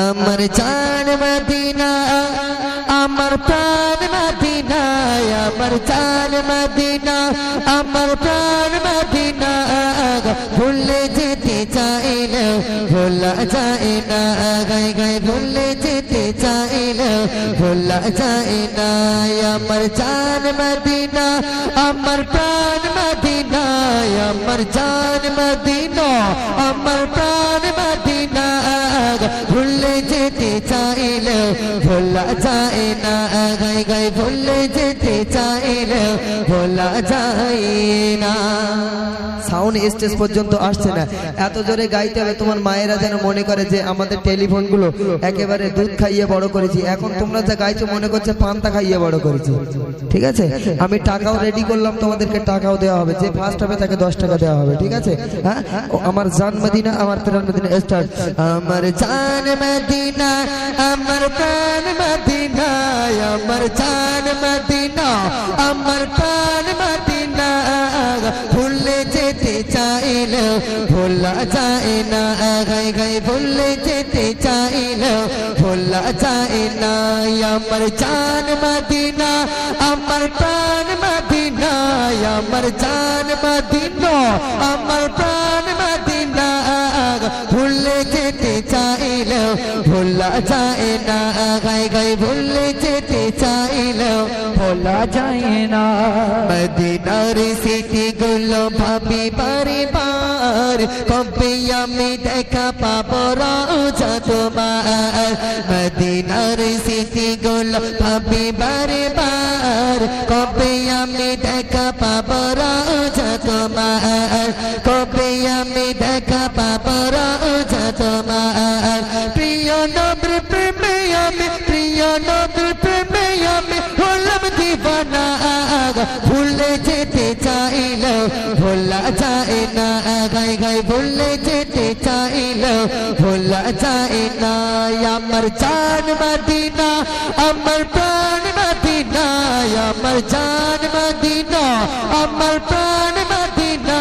আমার জান মদিনা আমার প্রাণ মদিনা আমার জান মদিনা আমার প্রাণ মদিনা ভুলে যেতে চাইলে ভোলা যায় না গায় গায় ভুলে যেতে চাইলে ভোলা যায় না আমার জান মদিনা আমার প্রাণ মদিনা আমার জান মদিনা আমার প্রাণ মদিনা ভুলে যেতে চাইলে ভোলা যায় না গায় গায় ভুলে যেতে চাইলে ভোলা যায় না। সাউন্ড স্টেজ পর্যন্ত আসছে না, এত জোরে গাইতে হবে তোমার মায়েরা যেন মনে করে যে আমাদের টেলিফোনগুলো একেবারে দুধ খাইয়ে বড় করেছি। এখন তোমরা যা গাইছো মনে করছে পান্তা খাইয়ে বড় করেছি। ঠিক আছে, আমি টাকাও রেডি করলাম, তোমাদেরকে টাকাও দেওয়া হবে, যে ফার্স্ট হবে তাকে 10 টাকা দেওয়া হবে। ঠিক আছে, হ্যাঁ, আমার জান মদিনা আমার প্রাণ মদিনা স্টার্ট। আমার জান মদিনা আমার প্রাণ মদিনা আমার জান মদিনা আমার প্রাণ মদিনা ভুলে যেতে চাইলে ভোলা যায় না গায় গায় ভুলে যেতে চাইলে ভোলা যায় না আমার জান মদিনা আমার প্রাণ মদিনা আমার জান মদিনা আমার প্রাণ মদিনা ভুলে যেতে চাইলে ভোলা যায় না গায় গায় ভুলে যেতে চাইলে ভোলা যায় না। মদিনার স্মৃতি গুলো ভাবি বারে বার কবে আমি দেখা পাবো রোজা তোমার। মদিনার স্মৃতি গুলো ভাবি বারে বার কবে আমি দেখা পাবো রোজা তোমার কবে আমি দেখা পাবো রোজা তোমার। প্রিয় নবীর প্রেমে আমি প্রিয় নবীর প্রেমে আমি হলাম দিবানা ভুলে যেতে চাইলে ভোলা যায় না গায় গায় ভুলে যেতে চাইলে ভোলা যায় না। আমার জান মদিনা আমার প্রাণ মদিনা আমার জান মদিনা আমার প্রাণ মদিনা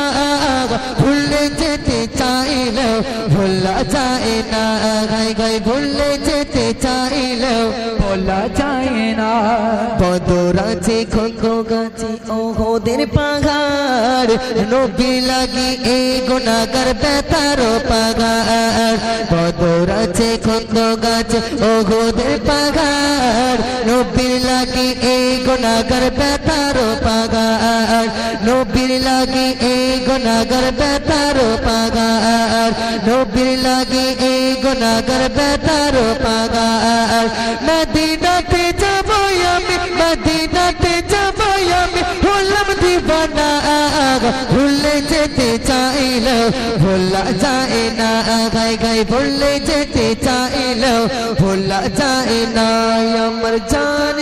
ভুলে যেতে চাইলে ভোলা যায় না গায় গায় ভুলে যেতে চাইলে ভোলা যায় না। বদর আছে খোকো গাছে ওহদের পাহাড় নবী লাগি এই গুনাহগার বেতার পাহাড়। বদর আছে খোকো গাছে ওহদের পাহাড় নবী লাগি এই গুনাহগার বেতার পাহাড় নবীর লাগি এই গুনাহগার বেতার পাহাড় নবীর লাগি এই গুনাহগার বেতার পাহাড়। মদিনাতে যাব আমি মদিনাতে যাব আমি হলাম দিবানা ভুলে যেতে চাইলে ভোলা যায় না গায় গায় ভুলে যেতে চাইলে ভোলা যায় না। আমার জান